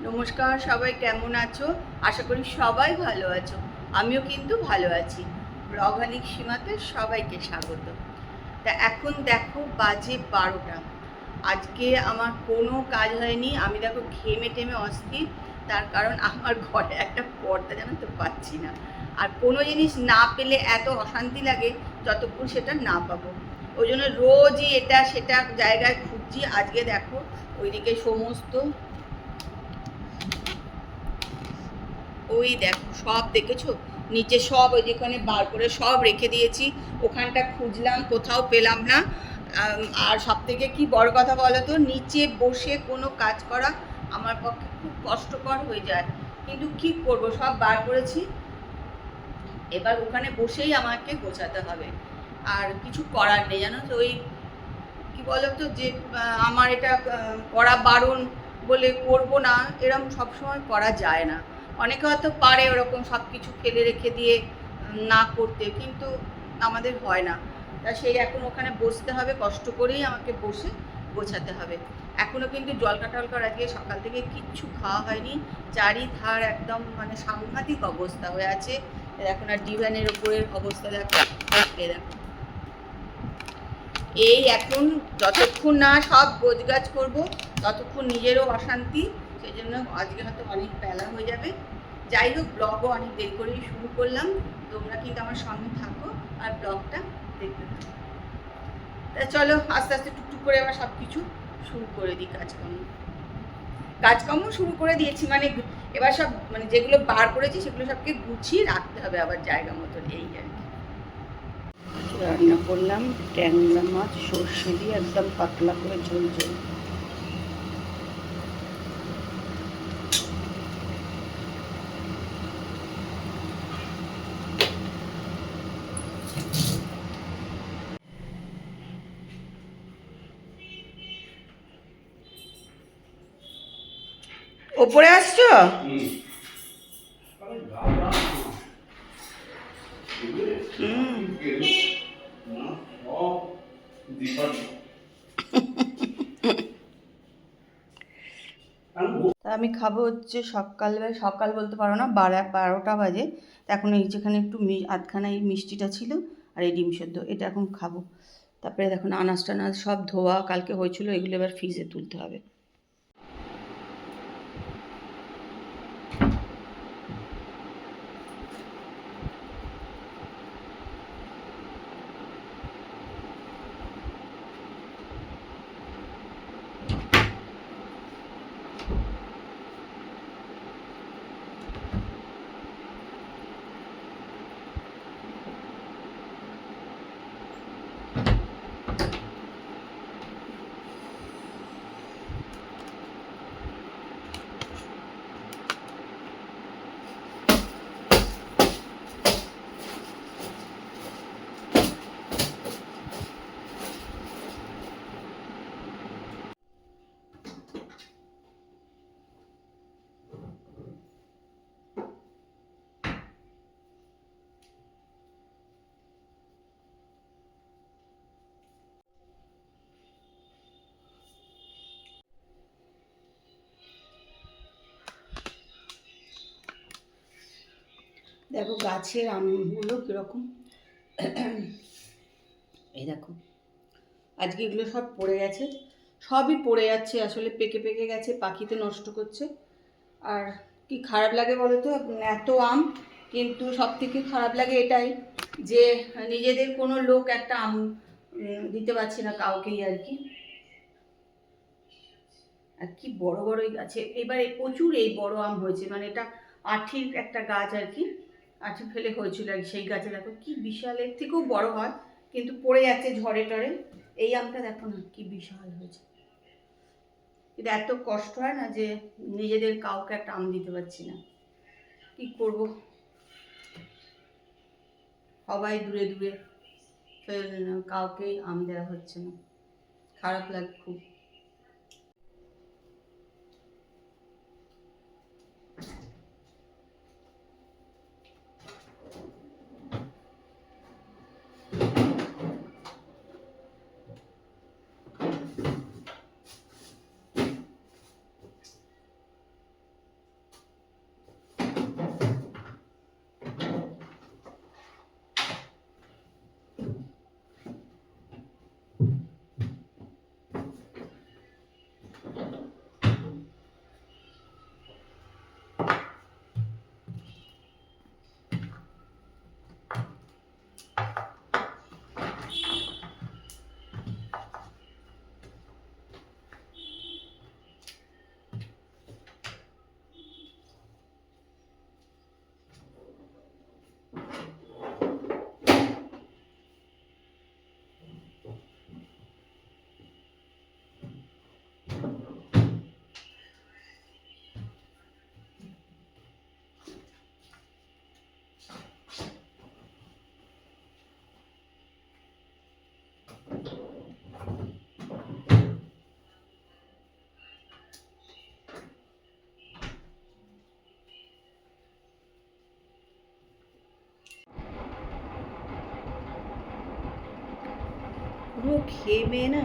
নমস্কার, সবাই কেমন আছো? আশা করি সবাই ভালো আছো। আমিও কিন্তু ভালো আছি। ব্লগালিক সীমাতে সবাইকে স্বাগত। তা এখন দেখো বাজে 12টা। আজকে আমার কোনো কাজ হয়নি। আমি দেখো ঘেমে টেমে অস্থির। তার কারণ আমার ঘরে একটা পর্দা যেন তো পাচ্ছি না। আর কোনো জিনিস না পেলে এত অশান্তি লাগে যতক্ষণ সেটা না পাবো। ওই জন্য রোজই এটা সেটা জায়গায় খুঁজছি। আজকে দেখো ওইদিকে সমস্ত ওই দেখো সব দেখেছো, নিচে সব ওই যেখানে বার করে সব রেখে দিয়েছি। ওখানটা খুঁজলাম, কোথাও পেলাম না। আর সব থেকে কি বড় কথা বলো তো, নিচে বসে কোনো কাজ করা আমার পক্ষে খুব কষ্টকর হয়ে যায়। কিন্তু কি করব, সব বার করেছি, এবার ওখানে বসেই আমাকে গোছাতে হবে। আর কিছু করার নেই, জানো তো। ওই কি বলতো যে আমার এটা করা বারণ বলে করব না, এরকম সবসময় করা যায় না। অনেকে হয়তো পারে ওরকম সব কিছু ফেলে রেখে দিয়ে না করতে, কিন্তু আমাদের হয় না। তা সেই এখন ওখানে বসতে হবে, কষ্ট করেই আমাকে বসে গোছাতে হবে। এখনও কিন্তু জলকা টলকা আজকে সকাল থেকে কিচ্ছু খাওয়া হয়নি। চারিধার একদম মানে সাংঘাতিক অবস্থা হয়ে আছে। এখন আর ডিভানের ওপরের অবস্থা দেখো, দেখো। এই এখন যতক্ষণ না সব গোছগাছ করবো ততক্ষণ নিজেরও অশান্তি। সেই জন্য আজকে হয়তো অনেক বেলা হয়ে যাবে। যাই হোক, ব্লগও অনেক দেরি করেই শুরু করলাম। তোমরা কিন্তু আমার সঙ্গে থাকো আর ব্লগটা দেখতে থাকো। তা চলো আস্তে আস্তে টুকটুক করে আবার সব কিছু শুরু করে দিই। কাজকর্ম শুরু করে দিয়েছি, মানে এবার সব মানে যেগুলো বার করেছি সেগুলো সবকে গুছিয়ে রাখতে হবে আবার জায়গা মতন, এই আর কি। রান্না করলাম ট্যাংরা মাছ সর্ষে দিয়ে, একদম পাতলা করে ঝোল ঝোল। ওপরে আসছো? আমি খাবো হচ্ছে সকালবেলা, সকাল বলতে পারো না, 12টা বাজে। এখন এই যেখানে একটু আধখানা এই মিষ্টিটা ছিল আর এই ডিম সেদ্ধ, এটা এখন খাবো। তারপরে দেখুন আনাজ টানাজ সব ধোয়া কালকে হয়েছিল, এগুলো এবার ফ্রিজে তুলতে হবে। দেখো গাছের আমগুলো কীরকম, এই দেখো আজকে এগুলো সব পড়ে গেছে, সবই পড়ে যাচ্ছে আসলে, পেকে পেকে গেছে, পাখিতে নষ্ট করছে। আর কি খারাপ লাগে বলো তো, এত আম, কিন্তু সব থেকে খারাপ লাগে এটাই যে নিজেদের কোনো লোক একটা আম দিতে পারছি না কাউকেই আর কি। আর কি বড় বড় এই গাছে এবারে প্রচুর এই বড় আম হয়েছে, মানে এটা আঠির একটা গাছ আর কি, আঠি ফেলে হয়েছিল আর সেই গাছে দেখো কি বিশাল, এর থেকেও বড় হয় কিন্তু পড়ে যাচ্ছে ঝড়ে টরে। এই আমটা দেখো না কি বিশাল হয়েছে। কিন্তু এত কষ্ট হয় না যে নিজেদের কাউকে একটা আম দিতে পারছি না, কি করব, সবাই দূরে দূরে, কাউকেই আম দেওয়া হচ্ছে না, খারাপ লাগে খুব। পুরো ঘেমে না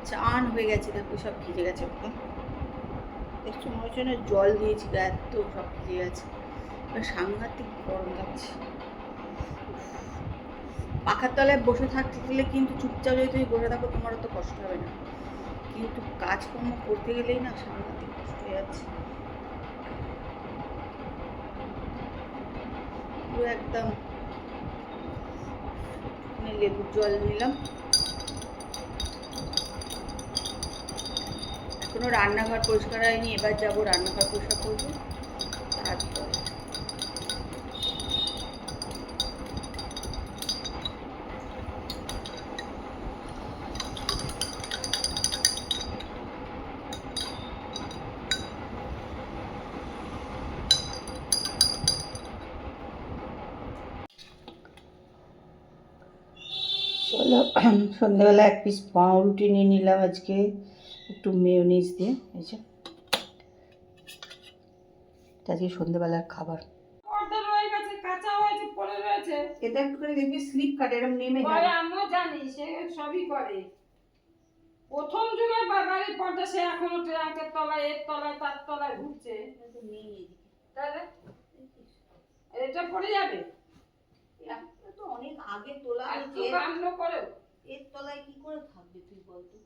চান হয়ে গেছে, দেখো সব ভিজে গেছে একদম। একটু মনে হচ্ছে না জল দিয়েছি, এত সব ভিজে গেছে। সাংঘাতিক গরম লাগছে। পাখার তলায় বসে থাকতে গেলে কিন্তু চুপচাপ যদি তুমি বসে থাকো তোমার অত কষ্ট হবে না, কিন্তু কাজকর্ম করতে গেলেই না সাংঘাতিক কষ্ট হয়ে যাচ্ছে। পুরো একদম লেবুর জল নিলাম। এখনো রান্নাঘর পরিষ্কার হয়নি, এবার যাবো রান্নাঘর পরিষ্কার করবো। তারপর চলো সন্ধ্যেবেলা এক পিস পাউরুটি নিয়ে নিলাম আজকে, একটু মেয়োনিজ দিয়ে। এই যে আজকে সন্ধ্যেবেলার খাবার। এটা একটু করে দেখবি স্লিপ কাটে, এরকম নেমে যায়। আমিও জানি সে সবই করে। প্রথম যুগের বাড়ির পর্দা সে এখনো ট্রাকের তলায়, এর তলায়, তার তলায় ঘুরছে। তাহলে এটা পড়ে যাবে। তো অনেক আগে তোলা হয়েছে, কাণ্ড করে এর তলায় কি করে থাকবে তুই বলতো?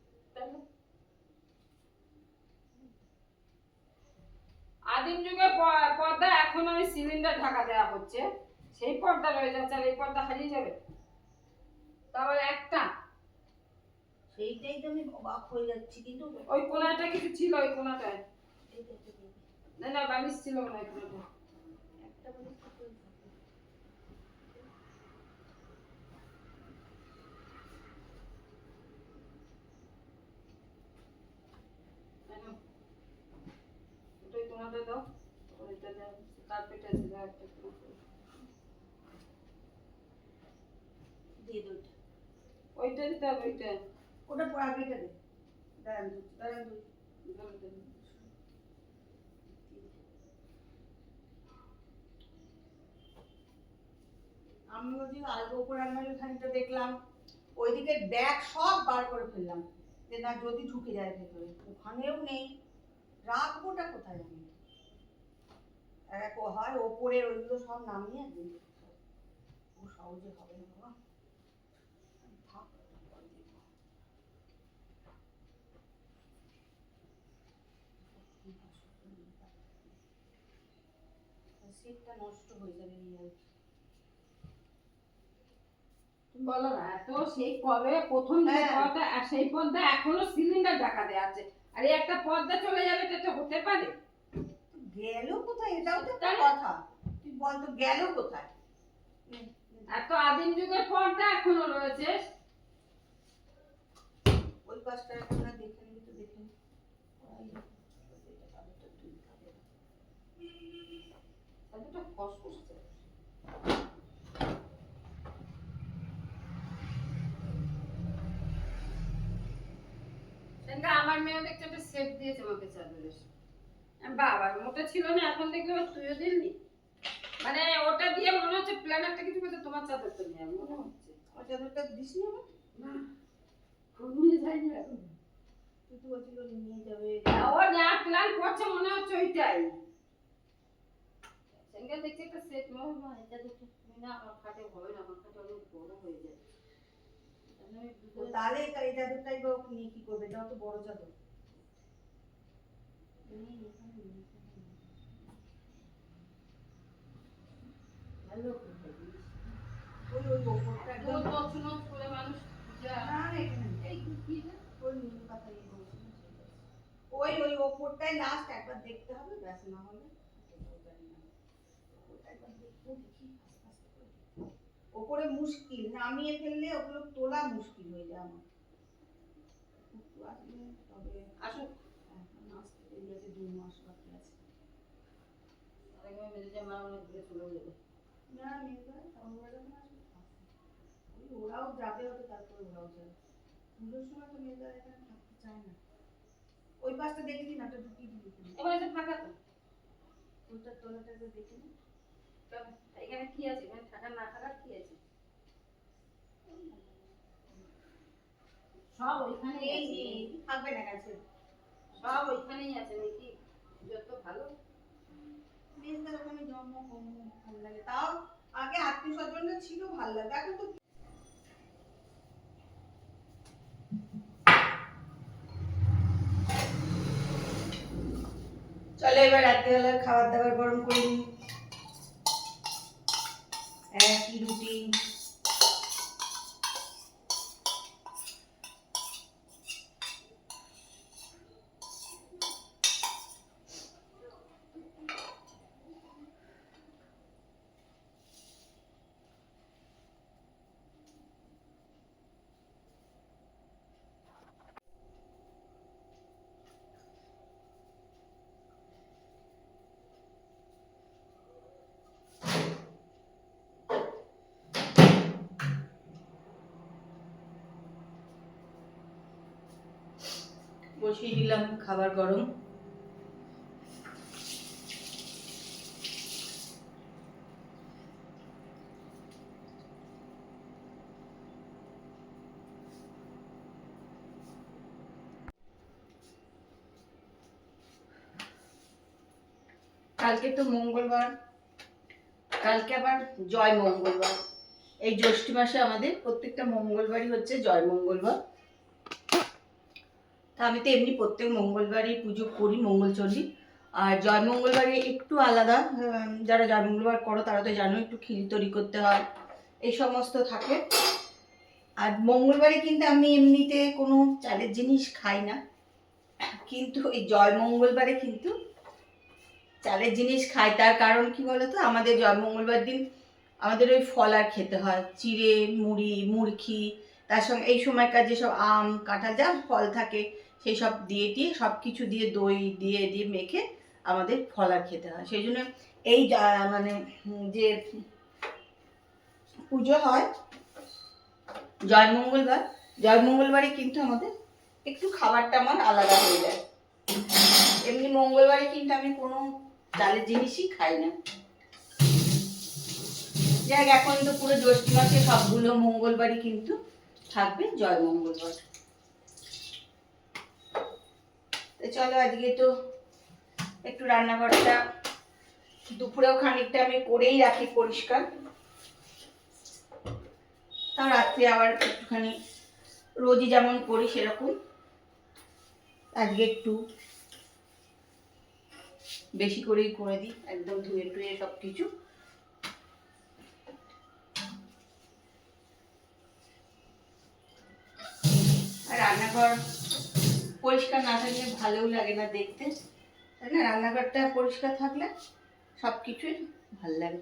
আদিম যুগের পর্দা এখন ওই সিলিন্ডার ঢাকা দেওয়া হচ্ছে, সেই পর্দা রয়ে যাচ্ছে, আর এই পর্দা হারিয়ে যাবে। তারপর একটা সেইটাই তো আমি অবাক হয়ে যাচ্ছি। কিন্তু ওই কোনাটা কিছু ছিল, ওই কোনাটায় না না বালিশ ছিল না, ওই কোনাটা একটা বালিশ তো করে থাকে। ওই কোনাটা দাও, ওইটা দাও, কার্পেট আছে দাও একটা দিয়ে দে ওইটা দিতে হবে, ওইটা ওটা পর আগেটা দে। দাঁড়ান দাঁড়ান আমি বলছি আর ওপর আলমারি খানিকটা দেখলাম, ওইদিকে ব্যাগ সব বার করে ফেললাম যে না যদি ঢুকে যায় ভেতরে, ওখানেও নেই, রাখবোটা কোথায় আমি? এক হয় ওপরের ওইগুলো সব নামিয়ে দিই, ও সহজে হবে না বাবা। থাক সিটটা নষ্ট হয়ে যাবে এই আর কি। বলো না এত সেই কবে প্রথম যে পর্দা, আর সেই পর্দা এখনো সিলিন্ডার ঢাকা দেওয়া আছে, আর এই একটা পর্দা চলে যাবে, এটা হতে পারে? গেল কোথায়? এটাও তো একটা কথা, তুই বল তো গেল কোথায়? এত আদিম যুগের পর্দা এখনো রয়েছে। ওই পাশটা এখন না দেখে নিবি তো দেখে নি। এতটা কষ্ট হচ্ছে। আমার মেয়ে দেখতে একটা সেট দিয়েছে আমাকে চাদরের, বাবা মোটা ছিল না, এখন দেখলে তুইও দিলনি। মানে ওটা দিয়ে মনে হচ্ছে প্ল্যান একটা কিছু করছে, তোমার চাদরটা নিয়ে মনে হচ্ছে। আমার চাদরটা দিস না, নিয়ে যাইনি এখন। তুই তো বলছিল নিয়ে যাবে। ও যা প্ল্যান করছে মনে হচ্ছে ওইটাই। সেখানে দেখছি একটা সেট, মা এটা দেখতে না আমার খাটে হবে না, আমার খাটে অনেক বড় হয়ে যায়। তাহলে এই চাদরটাই বা নিয়ে কি করবে? এটাও তো বড় চাদর। ভালো ওই ওই ওপরটা একদম নচনচ করে মানুষ যা না এখানে এই কি ওই নিম পাতা ইয়ে বলছি না, ওই ওই ওপরটাই লাস্ট একবার দেখতে হবে, ব্যাস না হলে ওপরে মুশকিল, নামিয়ে ফেললে ওগুলো তোলা মুশকিল হয়ে যায় আমার। তবে আসুক আসতে দেরি আছে, 2 মাস বাকি আছে। আরেকবার মেরে যে আমার অনেক দূরে চলে যাবে। না মেয়েরা আমরা যখন আসবে ওই ওরাও যাবে, হয়তো তারপরে ওরাও যাবে। পুজোর সময় তো মেয়েরা এখানে থাকতে চায় না। ওই পাশটা দেখে দিন, একটা ঢুকিয়ে দিবি। এবার এটা ফাঁকা তো, ওইটার তলাটা দেখে নিন। এখানে কি আছে? এখানে থাকা না থাকার কি আছে? সব ওইখানেই এই আছে নেই, থাকবে না কাছে। সব ওইখানেই আছে নাকি যত ভালো মেজদার ওখানে জন্ম কম ভালো লাগে, তাও আগে আত্মীয় স্বজনরা ছিল ভালো লাগে, এখন তো চলো এবার রাত্রিবেলার খাবার দাবার গরম করে নিই। একই রুটিন। বসিয়ে দিলাম খাবার গরম। কালকে তো মঙ্গলবার, কালকে আবার জয় মঙ্গলবার। এই জ্যৈষ্ঠ মাসে আমাদের প্রত্যেকটা মঙ্গলবারই হচ্ছে জয় মঙ্গলবার। তা আমি তো এমনি প্রত্যেক মঙ্গলবারই পুজো করি, মঙ্গলচণ্ডী। আর জয় মঙ্গলবারে একটু আলাদা, যারা জয় মঙ্গলবার করো তারা তো জানো, একটু ক্ষীর তৈরি করতে হয়, এই সমস্ত থাকে। আর মঙ্গলবারে কিন্তু আমি এমনিতে কোনো চালের জিনিস খাই না, কিন্তু এই জয় মঙ্গলবারে কিন্তু চালের জিনিস খাই। তার কারণ কি বলতো, আমাদের জয় মঙ্গলবার দিন আমাদের ওই ফল আর খেতে হয়, চিড়ে মুড়ি মুরখি, তার সঙ্গে এই সময়কার যেসব আম কাঁঠাল যা ফল থাকে সেই সব দিয়ে টিয়ে সব কিছু দিয়ে দই দিয়ে দিয়ে মেখে আমাদের ফল আর খেতে হয়। সেই জন্য এই মানে যে পুজো হয় জয় মঙ্গলবার, জয় মঙ্গলবারে কিন্তু আমাদের একটু খাবারটা আমার আলাদা হয়ে যায়। এমনি মঙ্গলবারে কিন্তু আমি কোনো চালের জিনিসই খাই না। যাক, এখন তো পুরো জ্যৈষ্ঠ মাসে সবগুলো মঙ্গলবারই কিন্তু থাকবে জয় মঙ্গলবার। তো চলো আজকে তো একটু রান্নাঘরটা দুপুরেও খানিকটা আমি করেই রাখি পরিষ্কার, তাও রাত্রে আবার একটুখানি রোজই যেমন করি সেরকম আজকে একটু বেশি করেই করে দিই, একদম ধুয়ে টুয়ে সব কিছু। আর রান্নাঘর পরিষ্কার না থাকলে ভালোও লাগে না দেখতে, তাই না? রান্নাঘরটা পরিষ্কার থাকলে সব কিছুই ভালো লাগে।